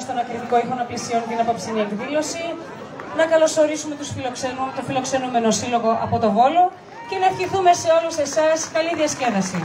στον ακριτικό ήχο να πλησιώνει την απόψινή εκδήλωση, να καλωσορίσουμε το φιλοξενούμενο σύλλογο από το Βόλο και να ευχηθούμε σε όλους εσάς καλή διασκέδαση.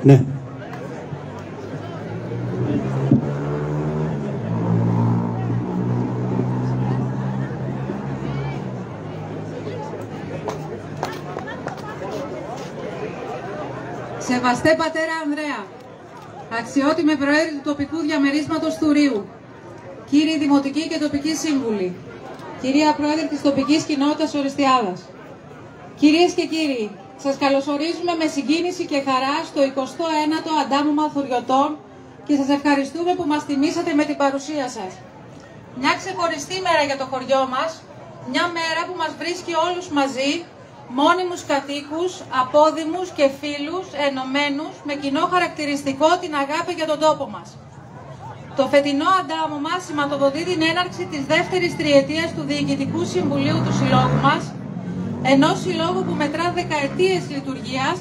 Ναι. Σεβαστέ πατέρα Ανδρέα, αξιότιμε Προέδρε του τοπικού διαμερίσματος Θουρίου, κύριοι Δημοτικοί και τοπικοί σύμβουλοι, κυρία Πρόεδρε της τοπικής κοινότητας Ορεστιάδας, κυρίες και κύριοι, σας καλωσορίζουμε με συγκίνηση και χαρά στο 21ο Αντάμωμα Θουριωτών και σας ευχαριστούμε που μας τιμήσατε με την παρουσία σας. Μια ξεχωριστή μέρα για το χωριό μας, μια μέρα που μας βρίσκει όλους μαζί, μόνιμους κατοίκους, απόδημους και φίλους, ενωμένους, με κοινό χαρακτηριστικό την αγάπη για τον τόπο μας. Το φετινό αντάμωμα σηματοδοτεί την έναρξη της δεύτερης τριετίας του Διοικητικού Συμβουλίου του Συλλόγου μας, ενός συλλόγου που μετρά δεκαετίες λειτουργίας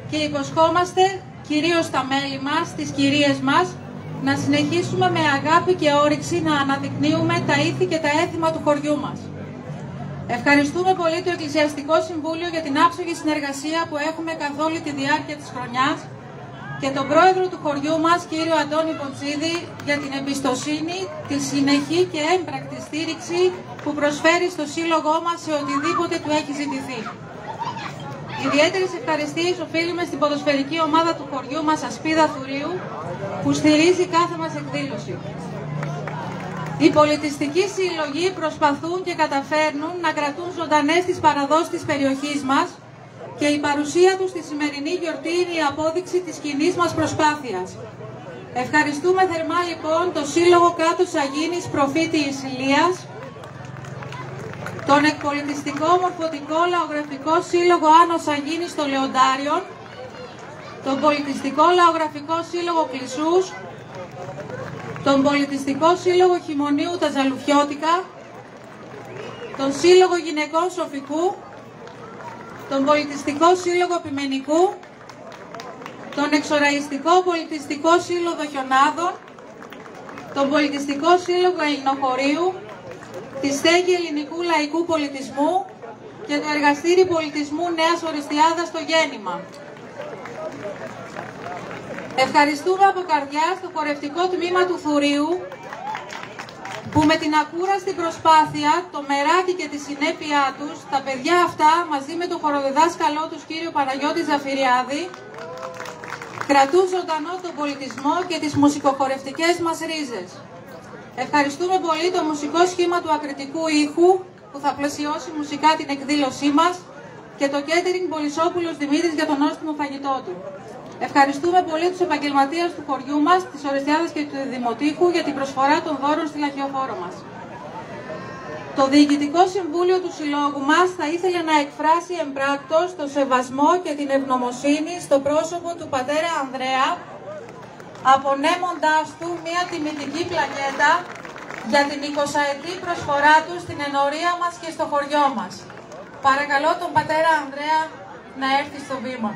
και υποσχόμαστε, κυρίως στα μέλη μας, τις κυρίες μας, να συνεχίσουμε με αγάπη και όρεξη να αναδεικνύουμε τα ήθη και τα έθιμα του χωριού μας. Ευχαριστούμε πολύ το Εκκλησιαστικό Συμβούλιο για την άψογη συνεργασία που έχουμε καθ' όλη τη διάρκεια της χρονιάς και τον πρόεδρο του χωριού μας, κύριο Αντώνη Ποτσίδη, για την εμπιστοσύνη, τη συνεχή και έμπρακτη στήριξη που προσφέρει στο σύλλογό μας σε οτιδήποτε του έχει ζητηθεί. Ιδιαίτερες ευχαριστίες οφείλουμε στην ποδοσφαιρική ομάδα του χωριού μας, Ασπίδα Θουρίου, που στηρίζει κάθε μας εκδήλωση. Οι πολιτιστικοί σύλλογοι προσπαθούν και καταφέρνουν να κρατούν ζωντανές τις παραδόσεις της περιοχής μας και η παρουσία τους στη σημερινή γιορτή είναι η απόδειξη της κοινής μας προσπάθειας. Ευχαριστούμε θερμά λοιπόν το Σύλλογο Κράτους Αγίνης Προφήτης Ηλίας, τον Εκπολιτιστικό Μορφωτικό Λαογραφικό Σύλλογο Άνος Αγίνης στο Λεοντάριον, τον Πολιτιστικό Λαογραφικό Σύλλογο Κλεισούς, τον Πολιτιστικό Σύλλογο Χειμωνίου Τα Ζαλουφιώτικα, τον Σύλλογο Γυναικών Σοφικού, τον Πολιτιστικό Σύλλογο Πιμενικού, τον Εξοραϊστικό Πολιτιστικό Σύλλογο Χιονάδων, τον Πολιτιστικό Σύλλογο Ελληνοχωρίου, τη Στέγη Ελληνικού Λαϊκού Πολιτισμού και το Εργαστήρι Πολιτισμού Νέας Ορεστιάδας στο Γέννημα. Ευχαριστούμε από καρδιά στο χορευτικό τμήμα του Θουρίου που με την ακούραστη προσπάθεια, το μεράκι και τη συνέπειά τους, τα παιδιά αυτά μαζί με τον χοροδιδάσκαλό τους κύριο Παναγιώτη Ζαφυριάδη κρατούν ζωντανό τον πολιτισμό και τις μουσικοχορευτικές μας ρίζες. Ευχαριστούμε πολύ το μουσικό σχήμα του ακριτικού ήχου που θα πλαισιώσει μουσικά την εκδήλωσή μας και το catering Πολυσόπουλος Δημήτρης για τον νόστιμο φαγητό του. Ευχαριστούμε πολύ τους επαγγελματίες του χωριού μας, της Ορεστιάδας και του Δημοτήχου για την προσφορά των δώρων στη Λαχιοφόρο μας. Το Διοικητικό Συμβούλιο του Συλλόγου μας θα ήθελε να εκφράσει εμπράκτος το σεβασμό και την ευγνωμοσύνη στο πρόσωπο του πατέρα Ανδρέα, απονέμοντάς του μια τιμητική πλακέτα για την 20ετή προσφορά του στην ενορία μας και στο χωριό μας. Παρακαλώ τον πατέρα Ανδρέα να έρθει στο βήμα.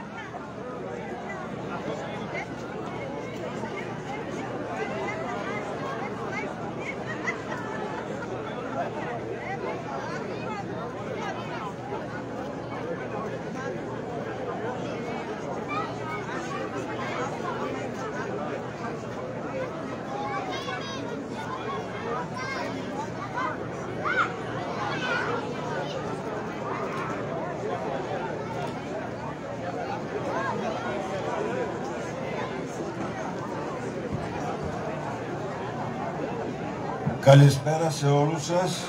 Καλησπέρα σε όλους σας.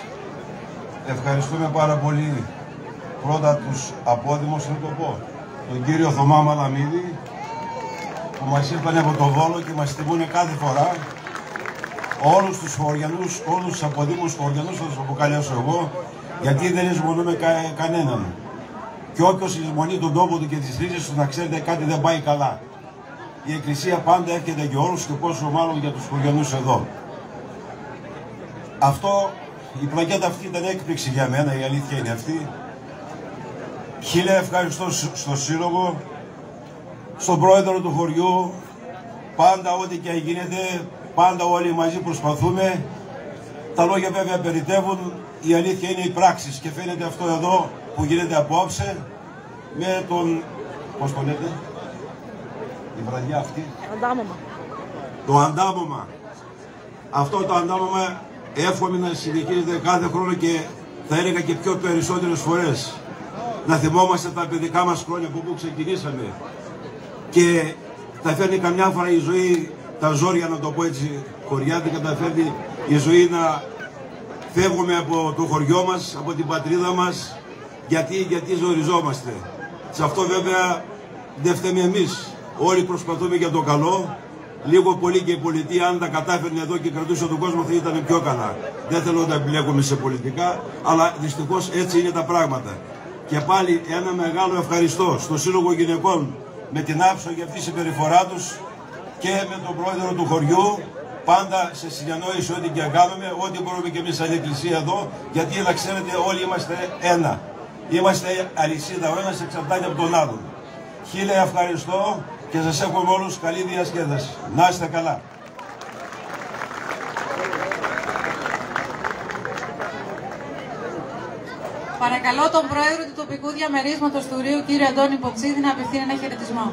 Ευχαριστούμε πάρα πολύ πρώτα τους απόδημους, να το πω, τον κύριο Θωμά Μαλαμίδη, που μας ήρθαν από το Βόλο και μας τιμούν κάθε φορά. Όλους τους χωριανούς, όλους τους αποδήμους χωριανούς θα τους αποκαλέσω εγώ, γιατί δεν εισμονούμε κανέναν. Και όποιος εισμονεί τον τόπο του και τις ρίζες του, να ξέρετε κάτι δεν πάει καλά. Η Εκκλησία πάντα έρχεται για όλους και πόσο μάλλον για τους χωριανούς εδώ. Η πλακέτα αυτή ήταν έκπληξη για μένα, η αλήθεια είναι αυτή. Χίλια ευχαριστώ στο Σύλλογο, στον πρόεδρο του χωριού, πάντα ό,τι και γίνεται, πάντα όλοι μαζί προσπαθούμε. Τα λόγια βέβαια περιτεύουν, η αλήθεια είναι οι πράξεις και φαίνεται αυτό εδώ που γίνεται απόψε με τον, πώς το λέτε, η βραδιά αυτή. Αντάμωμα. Το αντάμωμα. Αυτό το αντάμωμα εύχομαι να συνεχίζεται κάθε χρόνο και θα έλεγα και πιο περισσότερες φορές. Να θυμόμαστε τα παιδικά μας χρόνια από που ξεκινήσαμε και θα φέρνει καμιά φορά η ζωή, τα ζόρια να το πω έτσι χωριάτικα, θα φέρνει η ζωή να φεύγουμε από το χωριό μας, από την πατρίδα μας, γιατί ζοριζόμαστε. Σε αυτό βέβαια δεν φταίμε εμείς, όλοι προσπαθούμε για το καλό. Λίγο πολύ και η πολιτεία, αν τα κατάφερνε εδώ και κρατούσε τον κόσμο, θα ήταν πιο καλά. Δεν θέλω να εμπλέκομαι σε πολιτικά, αλλά δυστυχώς έτσι είναι τα πράγματα. Και πάλι ένα μεγάλο ευχαριστώ στο Σύλλογο Γυναικών με την άψογη αυτή συμπεριφορά τους και με τον πρόεδρο του χωριού. Πάντα σε συνεννόηση ό,τι και κάνουμε, ό,τι μπορούμε και εμείς σαν εκκλησία εδώ, γιατί να ξέρετε όλοι είμαστε ένα. Είμαστε αλυσίδα, ο ένας εξαρτάται από τον άλλον. Χίλια ευχαριστώ. Και σας εύχομαι όλους καλή διασκέδαση. Να είστε καλά. Παρακαλώ τον Πρόεδρο του τοπικού διαμερίσματος του Ρείου, κύριο Αντώνη Ποτσίδη, να απευθύνει ένα χαιρετισμό.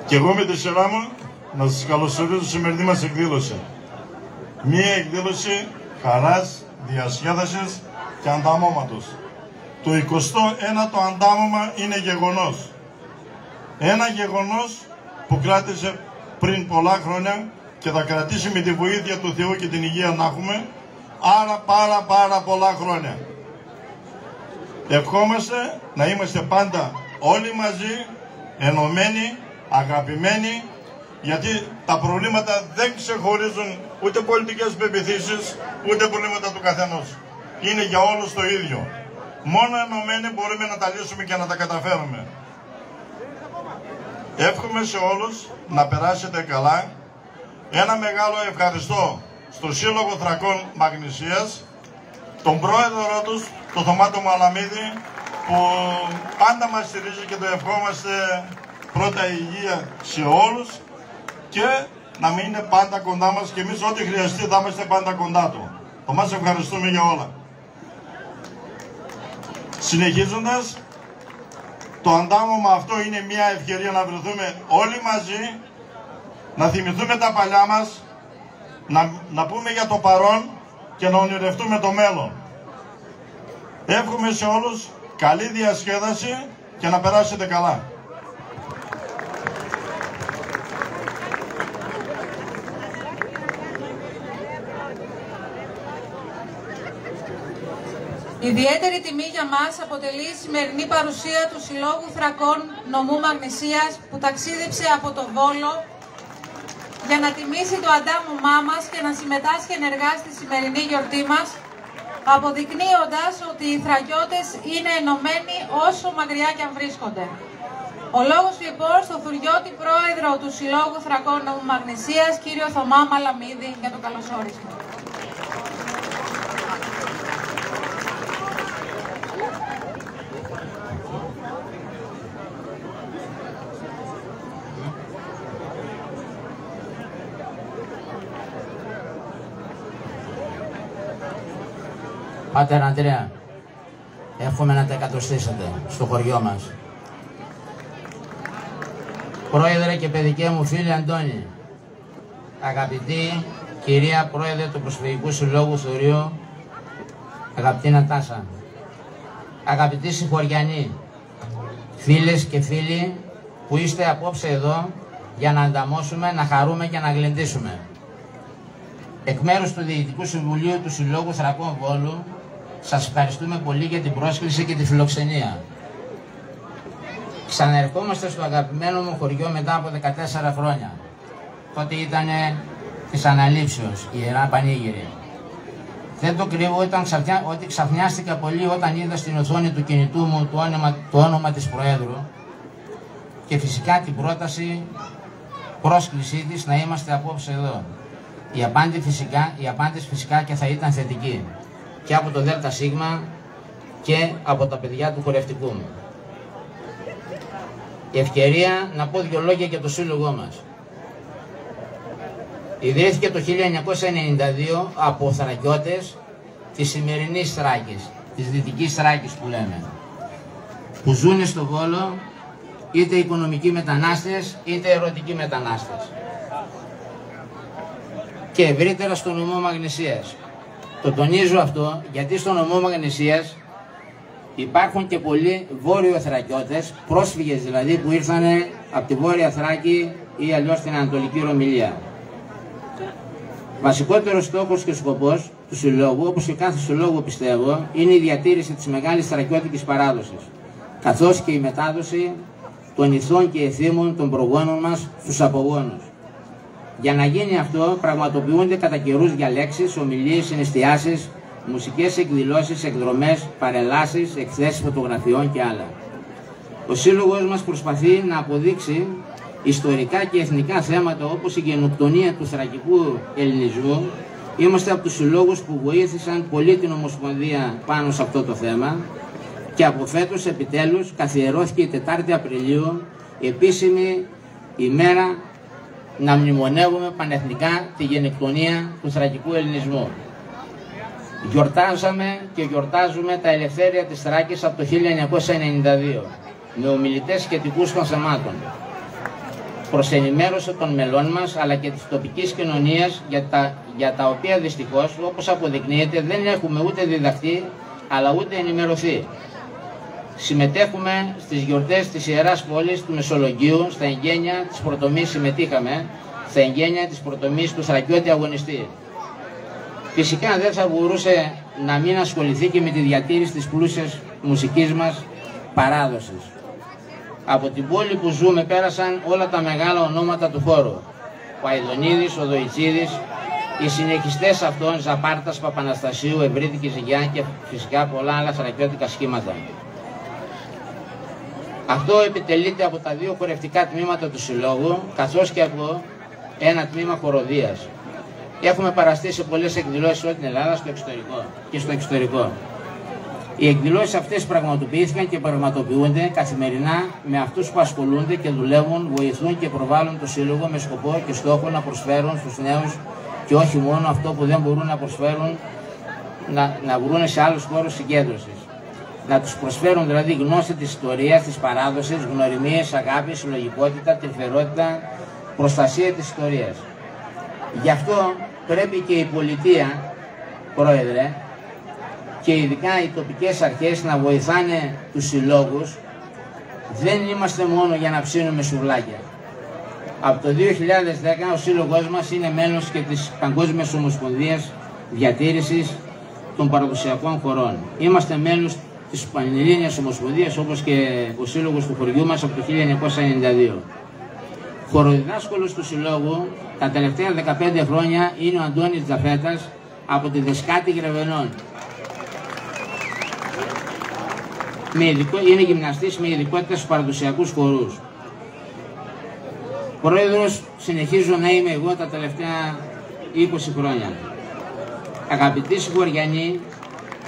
Και εγώ με τη σειρά μου να σας καλωσορίσω στη σημερινή μας εκδήλωση. Μία εκδήλωση χαράς, διασκέδασης και ανταμώματος. Το 21ο αντάμωμα είναι γεγονός. Ένα γεγονός που κράτησε πριν πολλά χρόνια και θα κρατήσει με τη βοήθεια του Θεού και την υγεία να έχουμε πάρα πολλά χρόνια. Ευχόμαστε να είμαστε πάντα όλοι μαζί, ενωμένοι, αγαπημένοι, γιατί τα προβλήματα δεν ξεχωρίζουν ούτε πολιτικές πεποιθήσεις, ούτε προβλήματα του καθενός. Είναι για όλους το ίδιο. Μόνο ενωμένοι μπορούμε να τα λύσουμε και να τα καταφέρουμε. Εύχομαι σε όλους να περάσετε καλά. Ένα μεγάλο ευχαριστώ στο Σύλλογο Θρακών Μαγνησίας, τον πρόεδρο τους, τον Θωμά τον Μαλαμίδη, που πάντα μας στηρίζει και το ευχόμαστε πρώτα υγεία σε όλους και να μην είναι πάντα κοντά μας και εμείς ό,τι χρειαστεί θα είμαστε πάντα κοντά του. Θα μας ευχαριστούμε για όλα. Συνεχίζοντας, το αντάμωμα αυτό είναι μια ευκαιρία να βρεθούμε όλοι μαζί, να θυμηθούμε τα παλιά μας, να πούμε για το παρόν και να ονειρευτούμε το μέλλον. Εύχομαι σε όλους καλή διασκέδαση και να περάσετε καλά. Ιδιαίτερη τιμή για μας αποτελεί η σημερινή παρουσία του Συλλόγου Θρακών Νομού Μαγνησίας που ταξίδεψε από το Βόλο για να τιμήσει το αντάμωμά μας και να συμμετάσχει ενεργά στη σημερινή γιορτή μας, αποδεικνύοντας ότι οι Θρακιώτες είναι ενωμένοι όσο μακριά και αν βρίσκονται. Ο λόγος λοιπόν στο Θουριώτη πρόεδρο του Συλλόγου Θρακών Νομού Μαγνησίας, κύριο Θωμά Μαλαμίδη, για το καλωσόρισμα. Πάτερ Ανδρέα, εύχομαι να τα εκατοστήσετε στο χωριό μας. Πρόεδρε και παιδικέ μου φίλοι Αντώνη, αγαπητή κυρία Πρόεδρε του Προσφυγικού Συλλόγου Θουρίου, αγαπητή Νατάσα, αγαπητοί συγχωριανοί, φίλες και φίλοι που είστε απόψε εδώ για να ανταμώσουμε, να χαρούμε και να γλεντήσουμε. Εκ μέρους του Διοικητικού Συμβουλίου του Συλλόγου Θρακών Βόλου, σας ευχαριστούμε πολύ για την πρόσκληση και τη φιλοξενία. Ξαναερχόμαστε στο αγαπημένο μου χωριό μετά από 14 χρόνια. Τότε ήταν της αναλήψεως, η Ιερά Πανήγυρη. Δεν το κρύβω ότι ξαφνιάστηκα πολύ όταν είδα στην οθόνη του κινητού μου το όνομα της Προέδρου και φυσικά την πρόσκλησή της να είμαστε απόψε εδώ. Η απάντηση φυσικά και θα ήταν θετική και από το ΔΣ και από τα παιδιά του χορευτικού μου. Η ευκαιρία να πω δύο λόγια για το σύλλογό μας. Ιδρύθηκε το 1992 από θρακιώτες της σημερινής Θράκης, της Δυτικής Θράκης που λέμε, που ζουν στο Βόλο είτε οικονομικοί μετανάστες είτε ερωτικοί μετανάστες και ευρύτερα στο νομό Μαγνησίας. Το τονίζω αυτό γιατί στο νομό Μαγνησίας υπάρχουν και πολλοί βόρειο θρακιώτες, πρόσφυγες δηλαδή που ήρθαν από τη Βόρεια Θράκη ή αλλιώς την Ανατολική Ρωμιλία. Βασικότερος στόχος και σκοπός του συλλόγου, όπως και κάθε συλλόγου πιστεύω, είναι η διατήρηση της μεγάλης θρακιώτικης παράδοσης, καθώς και η μετάδοση των ηθών και εθήμων των προγόνων μας στους απογόνους. Για να γίνει αυτό, πραγματοποιούνται κατά καιρούς διαλέξεις, ομιλίες, συναισθιάσεις, μουσικές εκδηλώσεις, εκδρομές, παρελάσεις, εκθέσεις φωτογραφιών και άλλα. Ο σύλλογος μας προσπαθεί να αποδείξει ιστορικά και εθνικά θέματα όπως η γενοκτονία του θρακικού ελληνισμού. Είμαστε από τους συλλόγους που βοήθησαν πολύ την Ομοσπονδία πάνω σε αυτό το θέμα και από φέτος επιτέλους καθιερώθηκε η 4η Απριλίου η επίσημη ημέρα να μνημονεύουμε πανεθνικά τη γενοκτονία του θρακικού ελληνισμού. Γιορτάζαμε και γιορτάζουμε τα ελευθέρια της Θράκης από το 1992 με ομιλητές σχετικούς των θεμάτων. Προς ενημέρωση των μελών μας αλλά και της τοπικής κοινωνίας για τα οποία δυστυχώς, όπως αποδεικνύεται, δεν έχουμε ούτε διδαχθεί αλλά ούτε ενημερωθεί. Συμμετέχουμε στις γιορτές της Ιεράς Πόλης του Μεσολογγίου, στα εγγένεια της Πρωτομής συμμετείχαμε, στα εγγένεια της Πρωτομής του Θρακιώτη αγωνιστή. Φυσικά δεν θα μπορούσε να μην ασχοληθεί και με τη διατήρηση της πλούσιας μουσικής μας παράδοσης. Από την πόλη που ζούμε πέρασαν όλα τα μεγάλα ονόματα του χώρου. Ο Αηδονίδης, ο Δοϊτσίδης, οι συνεχιστές αυτών Ζαπάρτας, Παπαναστασίου, Ευρύδικη Ζυγιά και φυσικά πολλά άλλα θρακιώτικα σχήματα. Αυτό επιτελείται από τα δύο χορευτικά τμήματα του Συλλόγου, καθώς και από ένα τμήμα χοροδίας. Έχουμε παραστεί σε πολλές εκδηλώσεις σε όλη την Ελλάδα στο εξωτερικό. Οι εκδηλώσεις αυτές πραγματοποιήθηκαν και πραγματοποιούνται καθημερινά με αυτούς που ασχολούνται και δουλεύουν, βοηθούν και προβάλλουν το Σύλλογο με σκοπό και στόχο να προσφέρουν στους νέους και όχι μόνο αυτό που δεν μπορούν να προσφέρουν, να βρουν σε άλλους χώρους συγκέντρωσης. Να τους προσφέρουν δηλαδή γνώση της ιστορίας, της παράδοσης, γνωριμίες, αγάπη, συλλογικότητα, τρυφερότητα, προστασία της ιστορίας. Γι' αυτό πρέπει και η πολιτεία, Πρόεδρε, και ειδικά οι τοπικές αρχές να βοηθάνε τους συλλόγους. Δεν είμαστε μόνο για να ψήνουμε σουβλάκια. Από το 2010 ο σύλλογός μας είναι μέλος και της Παγκόσμιας Ομοσπονδίας Διατήρησης των Παραδοσιακών Χωρών. Είμαστε μέλος της Πανελλήνιας Ομοσπονδίας όπως και ο σύλλογος του χωριού μας από το 1992. Χοροδιδάσκολος του συλλόγου τα τελευταία 15 χρόνια είναι ο Αντώνης Τζαφέτας από τη Δεσκάτη Γρεβενών. Είναι γυμναστής με ειδικότητα στους παραδοσιακούς χορούς. Πρόεδρος συνεχίζω να είμαι εγώ τα τελευταία 20 χρόνια. Αγαπητοί συγχωριανοί,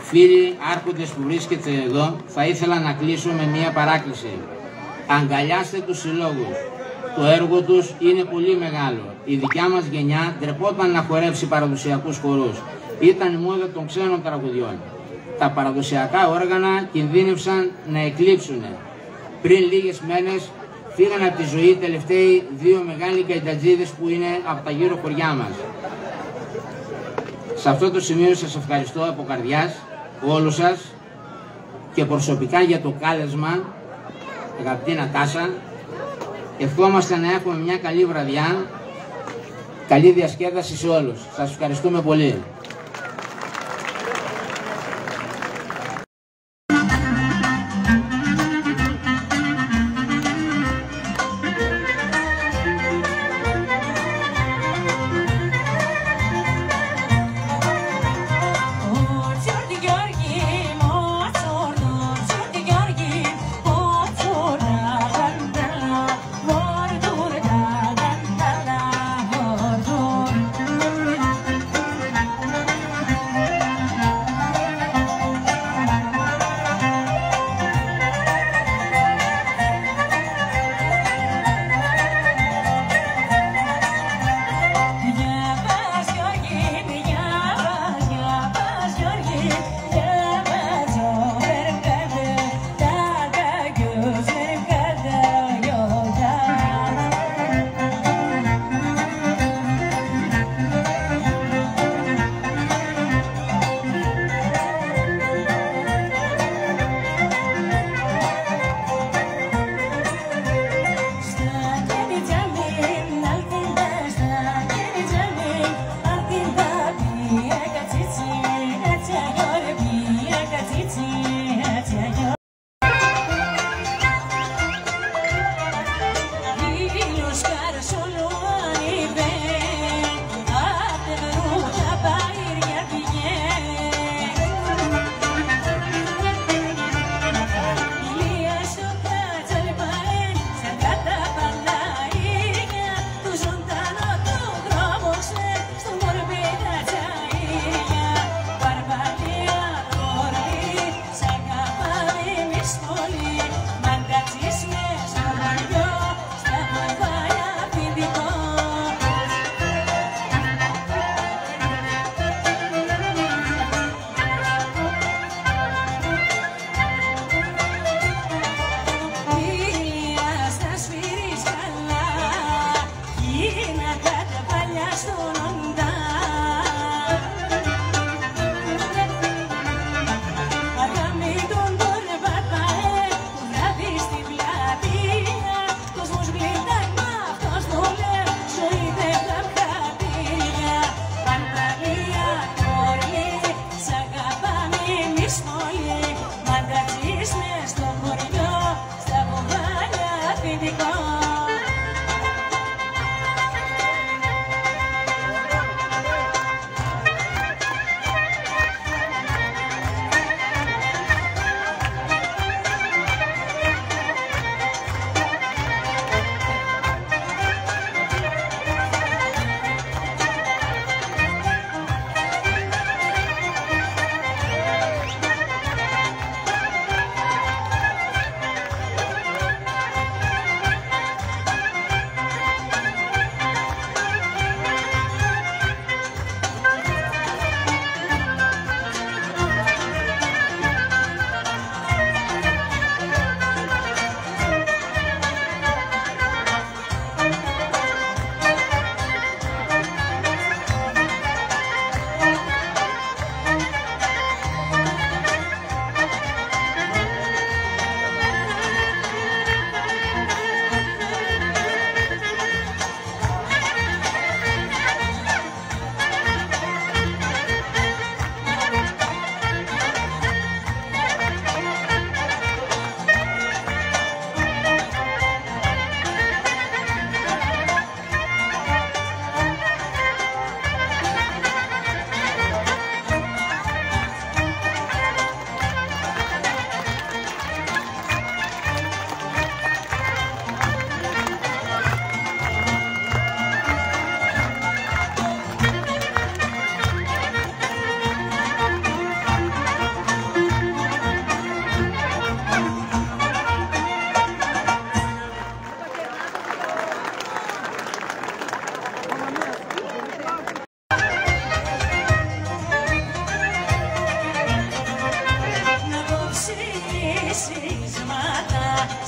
φίλοι, άρχοντες που βρίσκεται εδώ, θα ήθελα να κλείσω με μια παράκληση. Αγκαλιάστε τους συλλόγους. Το έργο τους είναι πολύ μεγάλο. Η δικιά μας γενιά ντρεπόταν να χορέψει παραδοσιακούς χορούς. Ήταν η μόδα των ξένων τραγουδιών. Τα παραδοσιακά όργανα κινδύνευσαν να εκλείψουν. Πριν λίγες μέρες φύγαν από τη ζωή οι τελευταίοι δύο μεγάλοι καϊτατζίδες που είναι από τα γύρω χωριά μας. Σε αυτό το σημείο σας ευχαριστώ από καρδιάς όλους σας και προσωπικά για το κάλεσμα, αγαπητή Νατάσα. Ευχόμαστε να έχουμε μια καλή βραδιά, καλή διασκέδαση σε όλους. Σας ευχαριστούμε πολύ.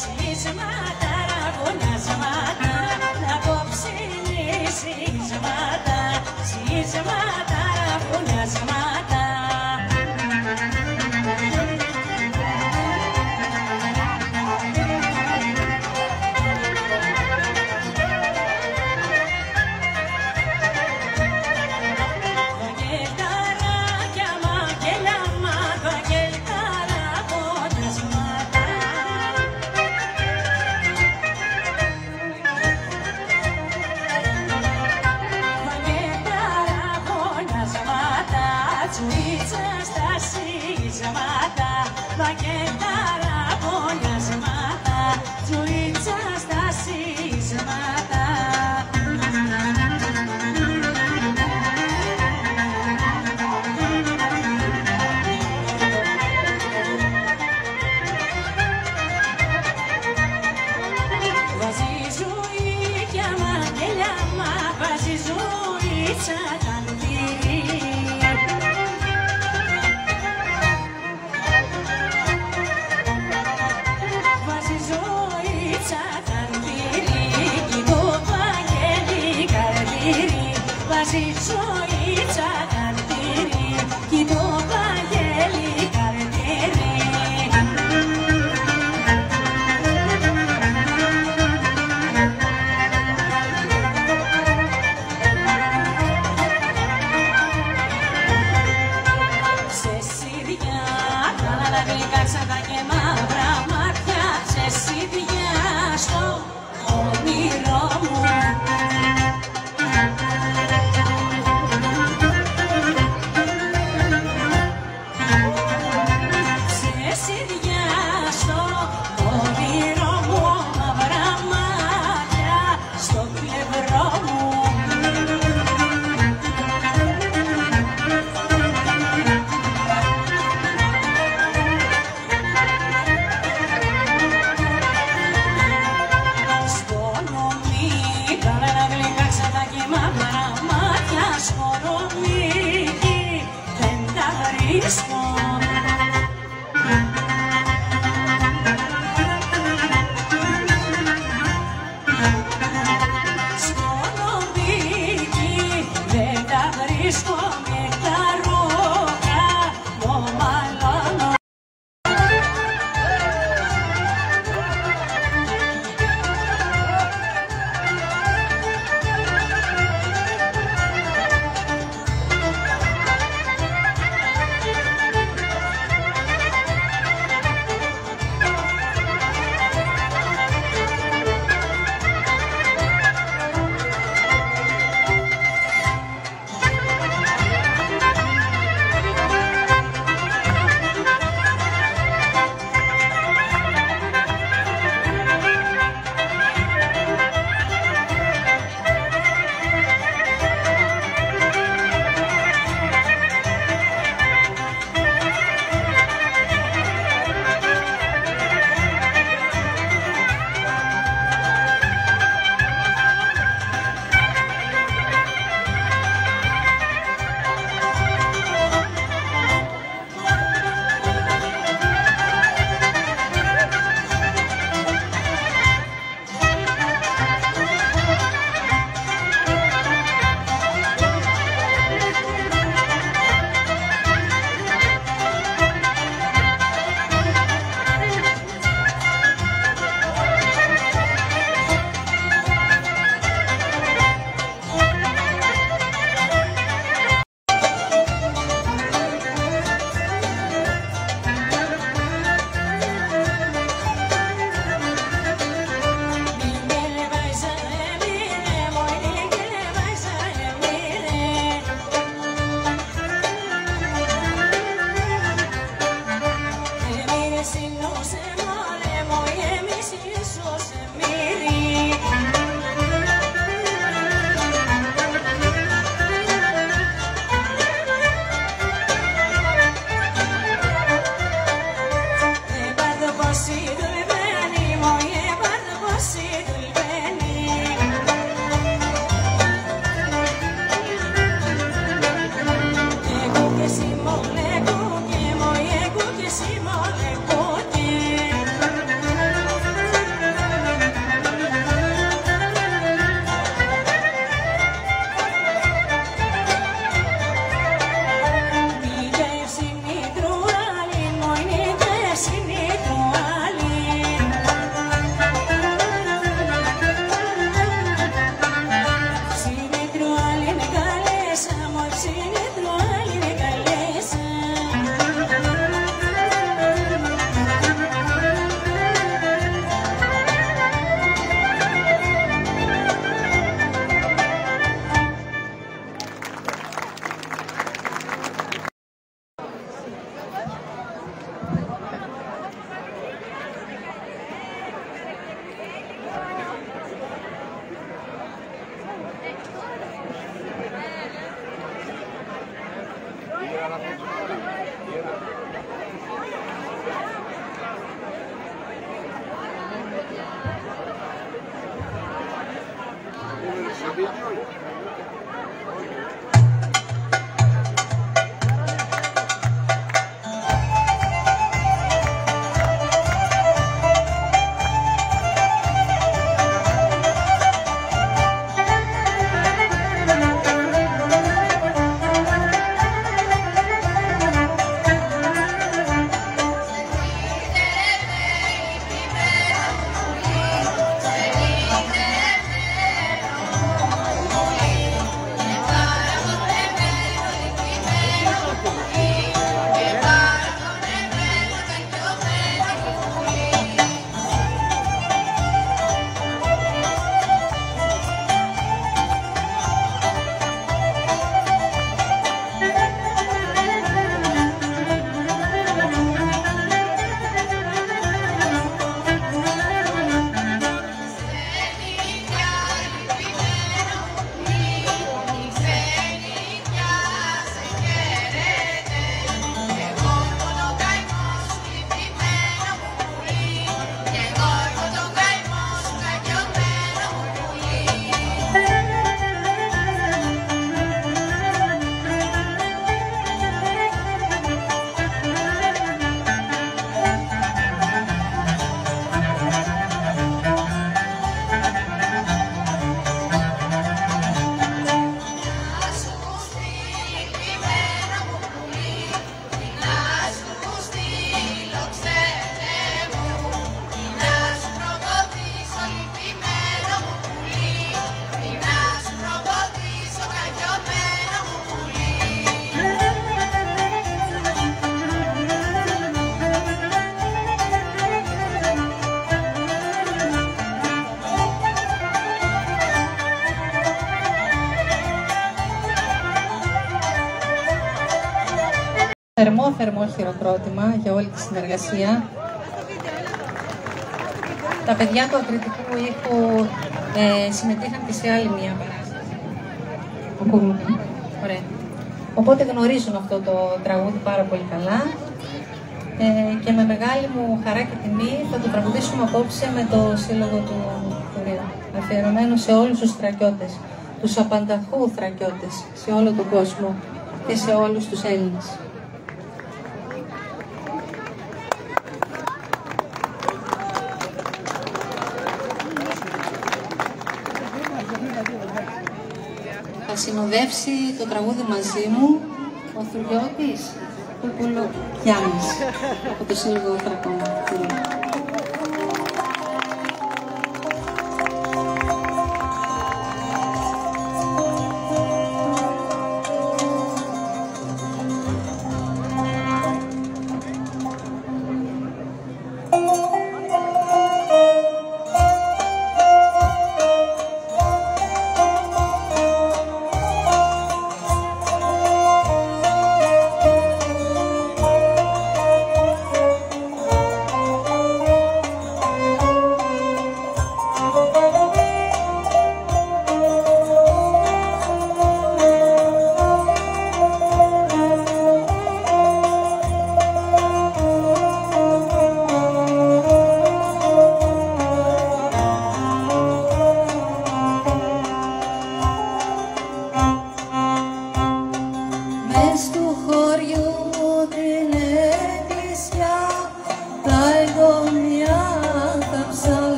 Σεισμάτα, φωνιάσματα, να κόψει σείσματα, σείσματα, φωνιάσματα. θερμό χειροκρότημα για όλη τη συνεργασία. Τα παιδιά του ακριτικού ήχου συμμετείχαν και σε άλλη μία παράσταση. Ωραία. Οπότε γνωρίζουν αυτό το τραγούδι πάρα πολύ καλά. Και με μεγάλη μου χαρά και τιμή θα το τραγουδήσουμε απόψε με το Σύλλογο του Θουρίου. Αφιερωμένο σε όλους τους θρακιώτες, τους απανταχού θρακιώτες, σε όλο τον κόσμο και σε όλους τους Έλληνες. Θα συνοδεύσει το τραγούδι μαζί μου ο Θουριώτης Γιάννης από το Σύλλογο Θρακών.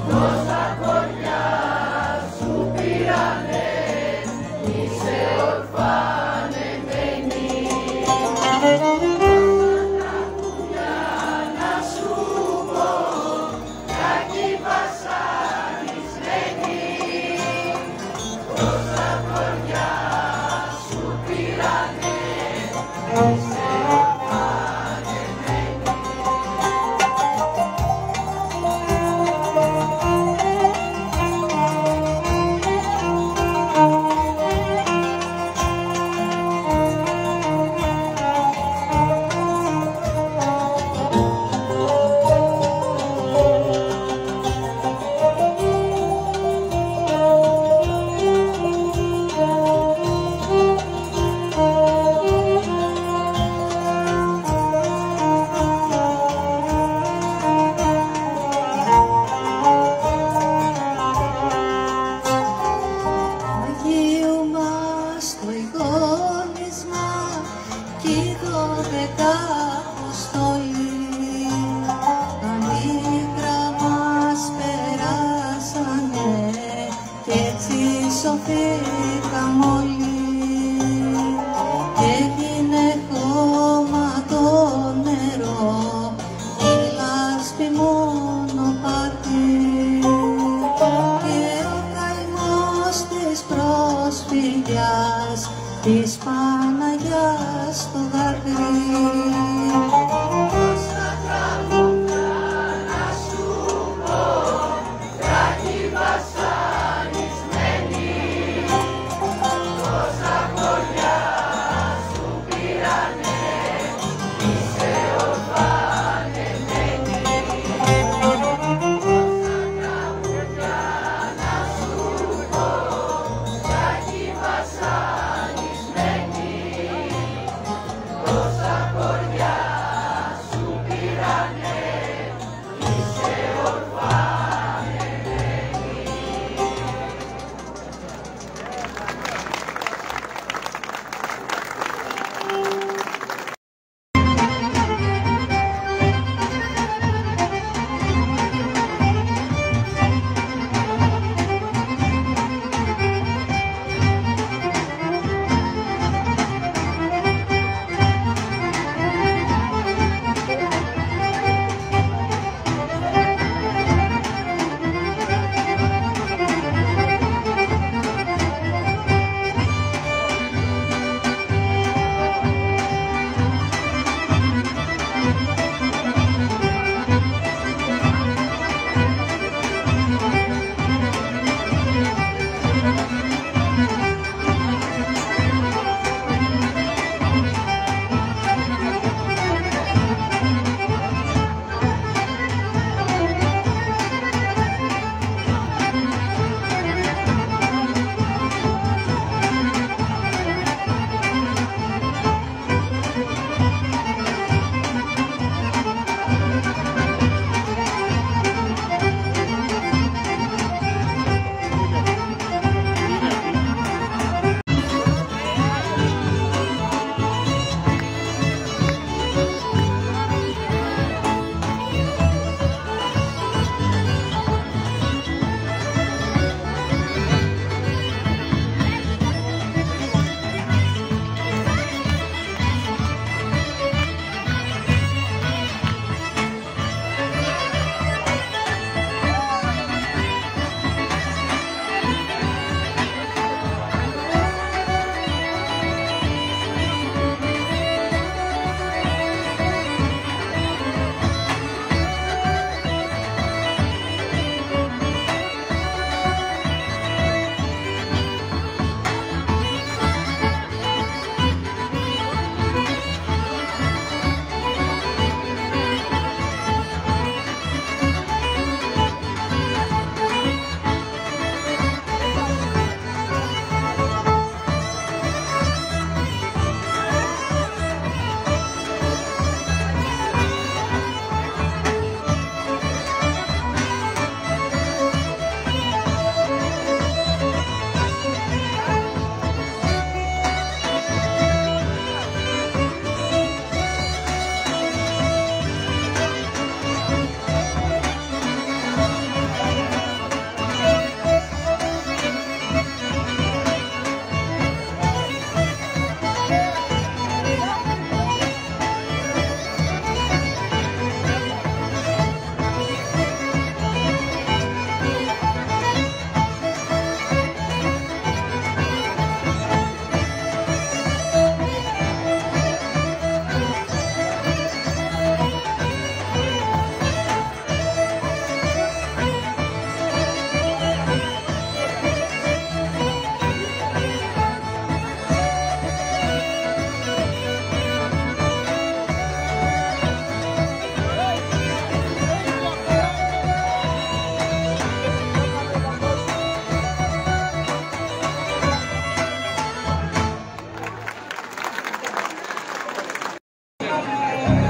Τόσα κοριά σου πήρα σκοτώθηκαν όλοι και έγινε χώμα το νερό η λάσπη μονοπάτι και ο καημός της πρόσφυγιας της Παναγιάς στο δάκρυ.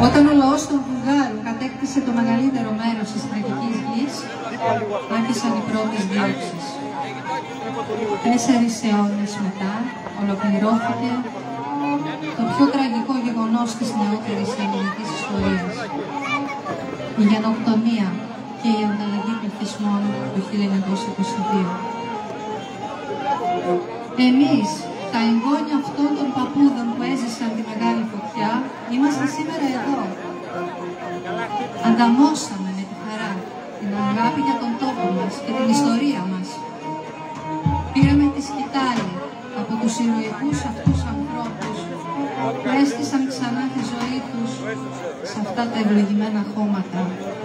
Όταν ο λαός των Βουλγάρων κατέκτησε το μεγαλύτερο μέρος της θρακικής γης, άρχισαν οι πρώτες διώξεις. 4 αιώνες μετά ολοκληρώθηκε το πιο τραγικό γεγονός της νεότερης ελληνικής ιστορίας. Η γενοκτονία και η ανταλλαγή πληθυσμών το 1922. Εμείς, τα εγγόνια αυτών των παππούδων που έζησαν τη μεγάλη φωτιά, είμαστε σήμερα εδώ. Ανταμώσαμε με τη χαρά την αγάπη για τον τόπο μας και την ιστορία μας. Πήραμε τη σκητάλη από τους ηρωικούς αυτούς ανθρώπους που έστησαν ξανά τη ζωή τους σε αυτά τα ευλογημένα χώματα,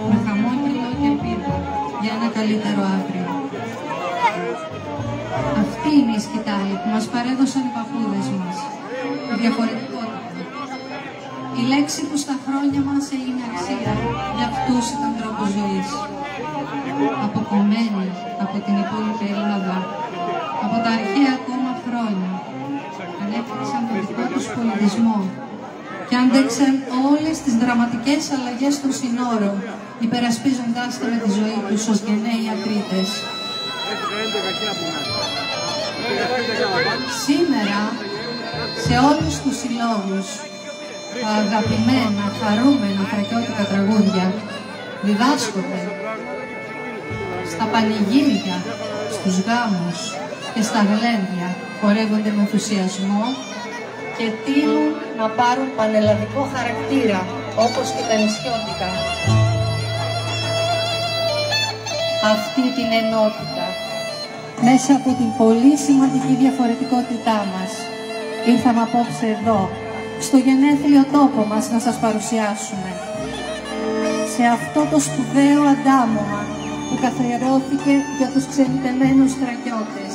με χαμόγελο και πίτα για ένα καλύτερο αύριο. Αυτή είναι η σκητάλη που μας παρέδωσαν οι παππούδες μας, η διαφορετικότητα. Η λέξη που στα χρόνια μας έγινε αξία, για αυτούς ήταν τρόπος ζωής. Αποκομμένη από την υπόλοιπη Ελλάδα, από τα αρχαία ακόμα χρόνια, ανέπτυξαν τον δικό τους πολιτισμό και άντεξαν όλες τις δραματικές αλλαγές των συνόρων, υπερασπίζοντάς τα με τη ζωή τους ως γενναίοι ακρίτες. Σήμερα, σε όλους τους συλλόγους, τα αγαπημένα, χαρούμενα θρακιώτικα τραγούδια διδάσκονται στα πανηγύρια, στους γάμους και στα γλέντια, χορεύονται με ενθουσιασμό και τείνουν να πάρουν πανελλαδικό χαρακτήρα, όπως και τα νησιώτικα. Αυτή την ενότητα, μέσα από την πολύ σημαντική διαφορετικότητά μας, ήρθαμε απόψε εδώ, στο γενέθλιο τόπο μας, να σας παρουσιάσουμε. Σε αυτό το σπουδαίο αντάμωμα που καθιερώθηκε για τους ξενιτεμένους θρακιώτες.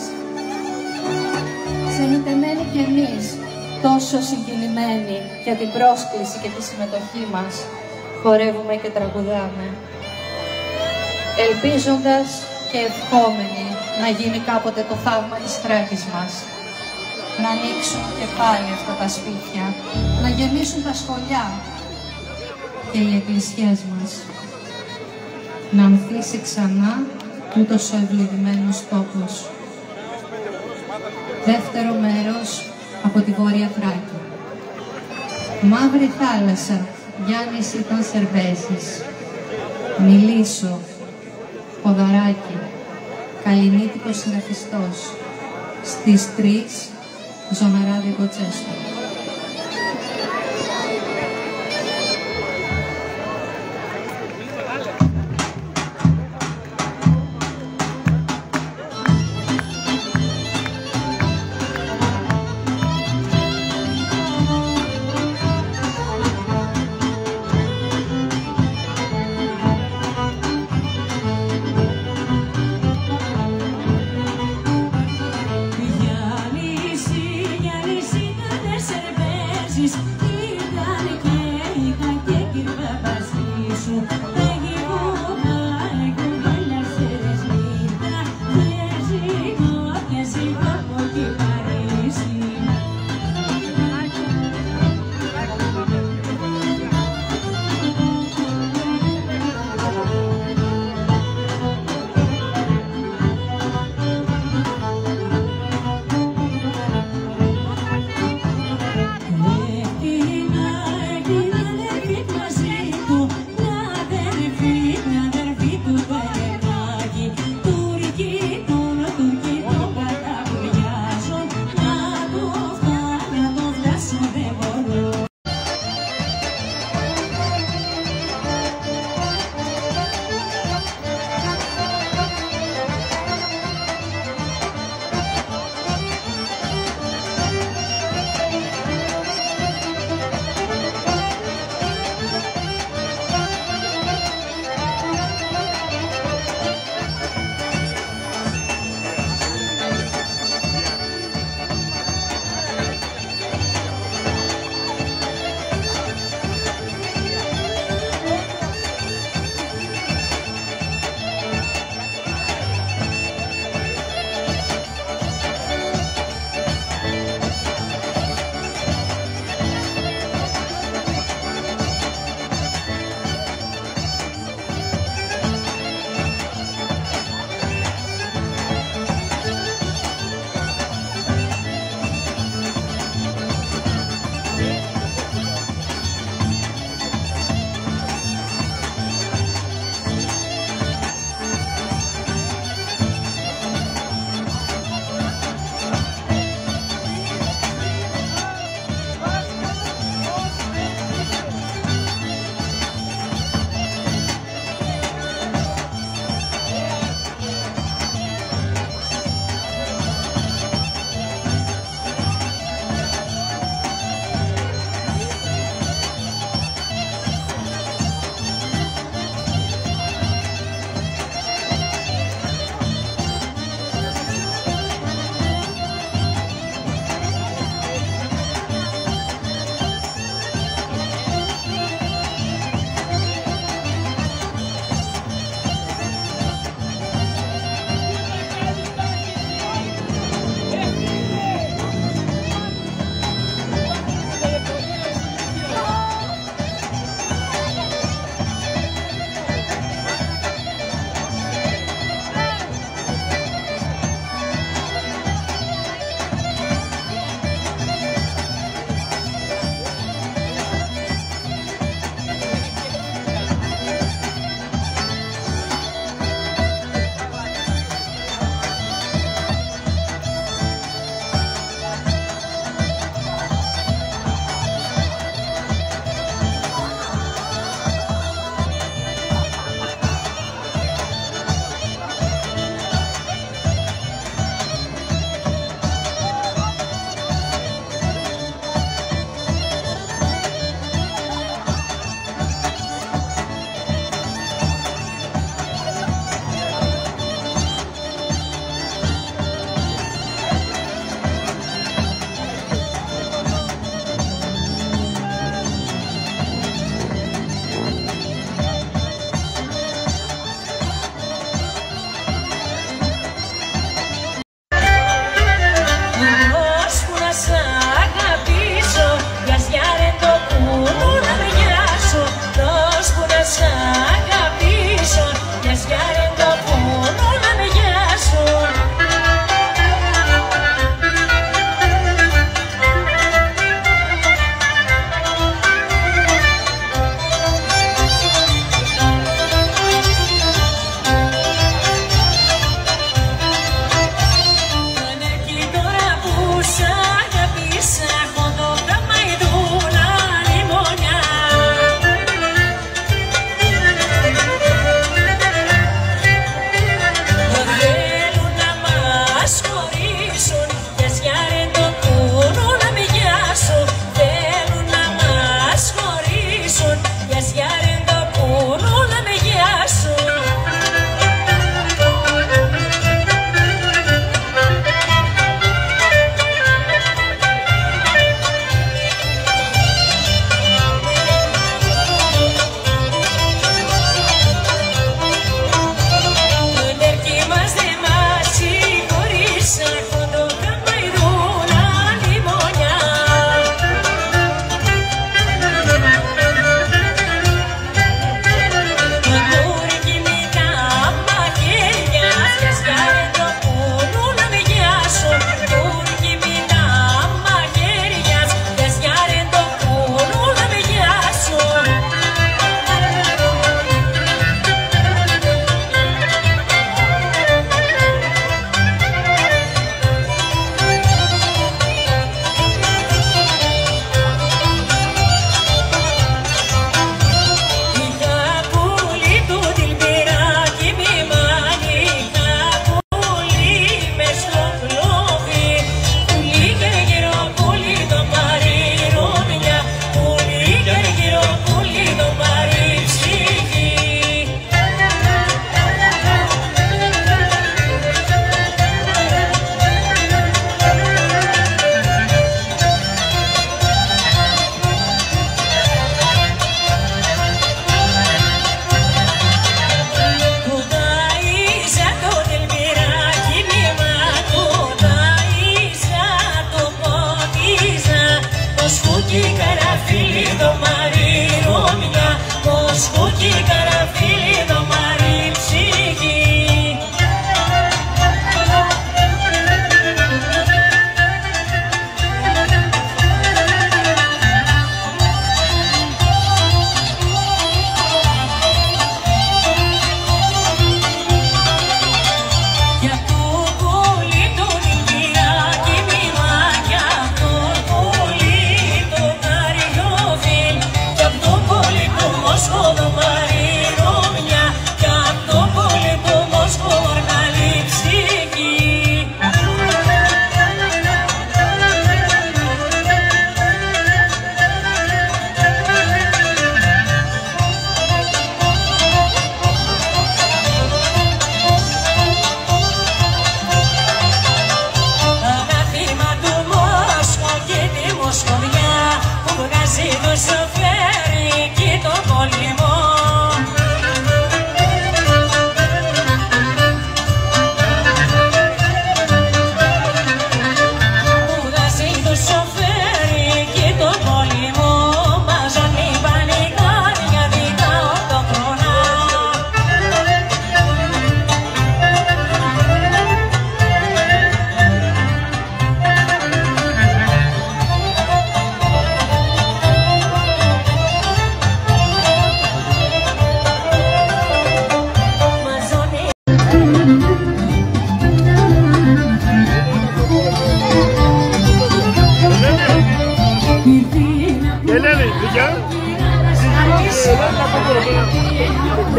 Ξενιτεμένοι κι εμείς, τόσο συγκινημένοι για την πρόσκληση και τη συμμετοχή μας, χορεύουμε και τραγουδάμε. Ελπίζοντας και ευχόμενοι να γίνει κάποτε το θαύμα της Θράκης μας. Να ανοίξουν και πάλι αυτά τα σπίτια, να γεμίσουν τα σχολιά και οι εκκλησίες μας. Να ανθίσει ξανά τούτος ο ευλογημένος τόπος. Δεύτερο μέρος από τη Βόρεια Θράκη. Μαύρη θάλασσα, Γιάννης ήταν Σερβέζης. Μιλήσω, Ποδαράκι, Καλλινίτικος συναφιστός. Στις 3, Ζωμεράδη Κοτσέσκου. Γιάννη,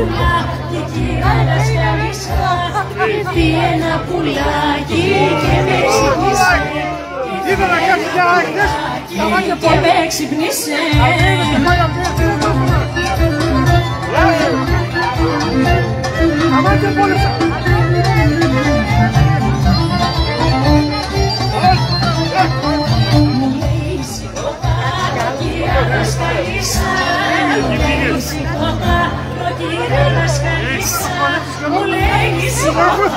πουλά και κύρα δασκαλίσσα ήρθε ένα πουλάκι και με ξύπνησε. Και με ξύπνησε. Μου λέει σηκώτα, κύρα δασκαλίσσα. Μου λέει σηκώτα, κύρα δασκαλίσσα. Μου λέει σηκώτα,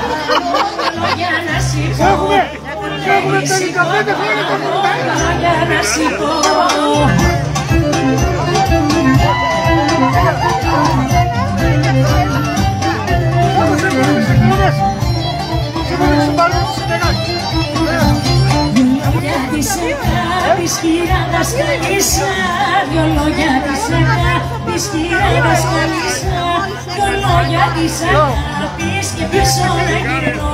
για να σηκώ. Μου λέει σηκώτα, για να σηκώ. Για της αγάπης κύρα δασκαλίσσα, δυο λόγια της αγάπης κύρα δασκαλίσσα, δυο λόγια της αγάπης και πίσω να γυρνώ,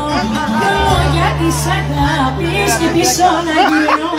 δυο λόγια της αγάπης και πίσω να γυρνώ.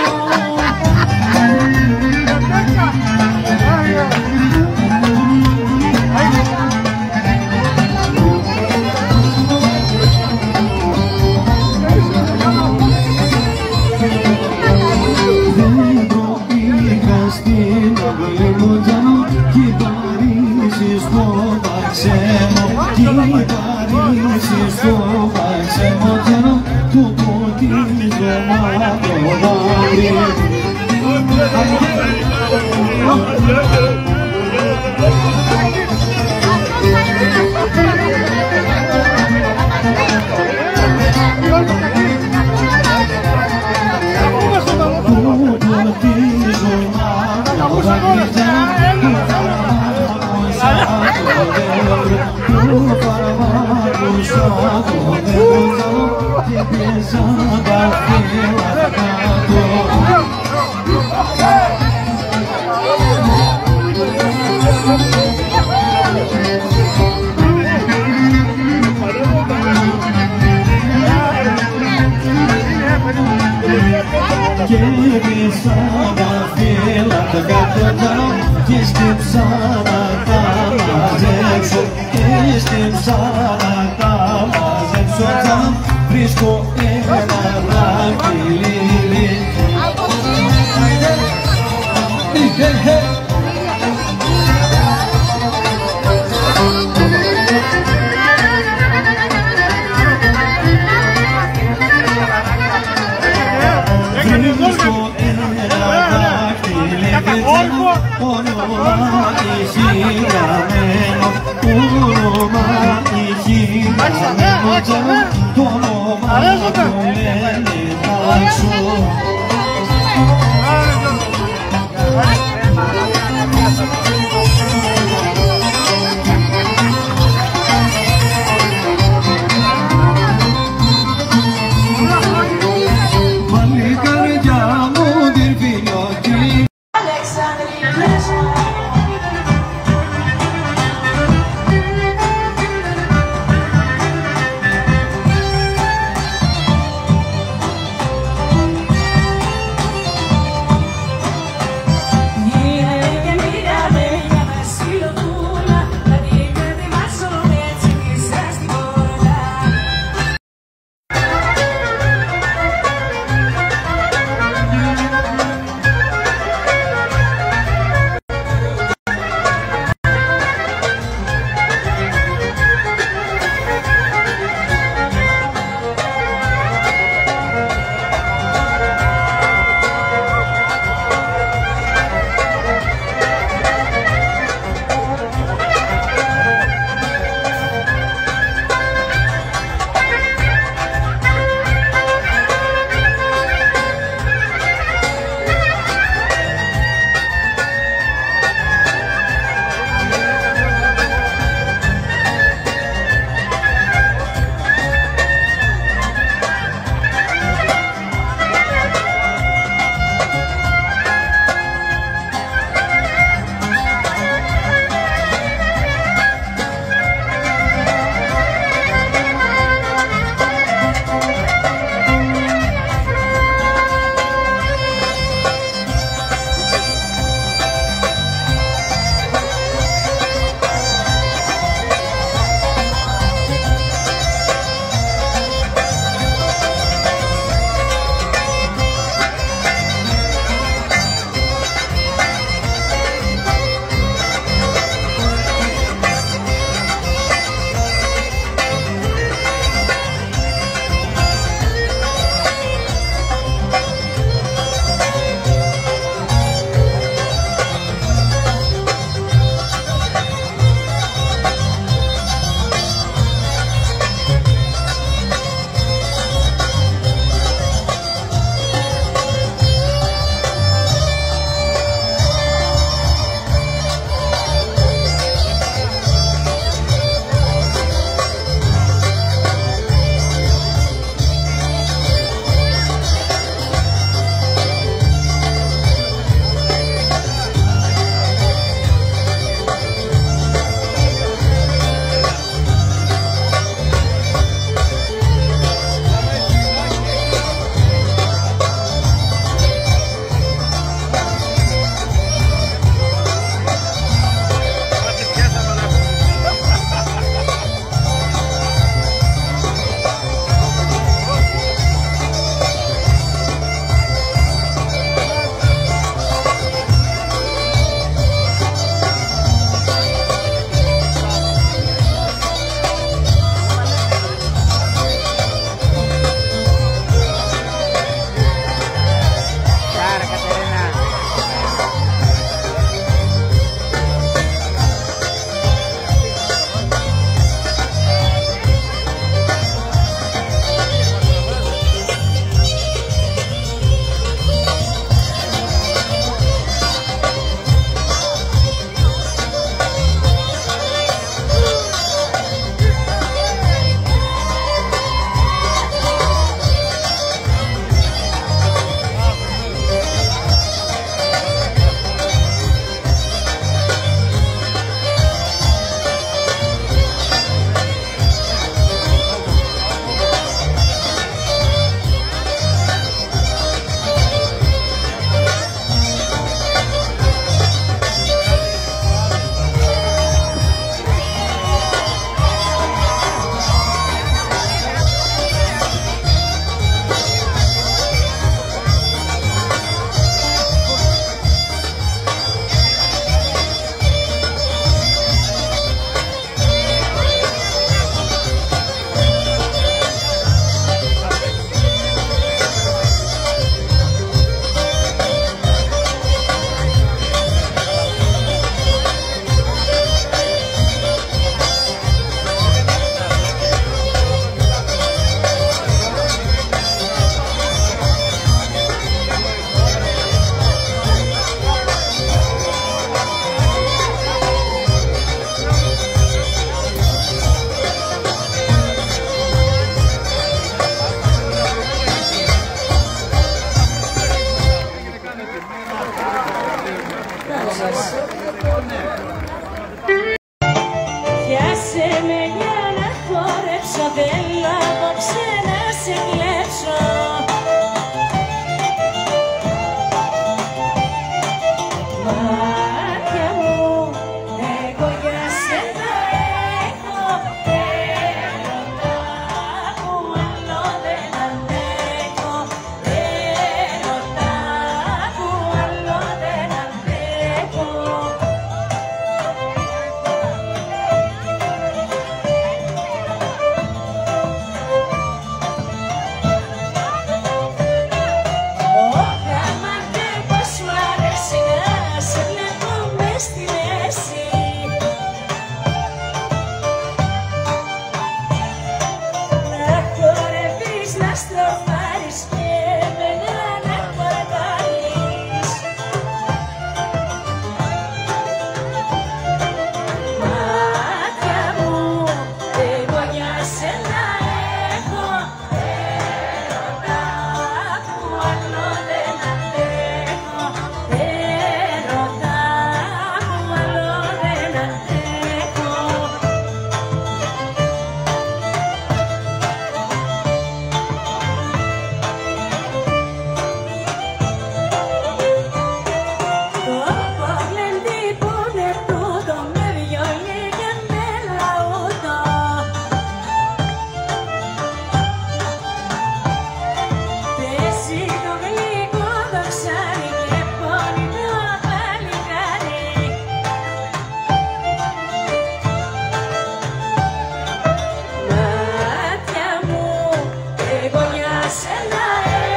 σένα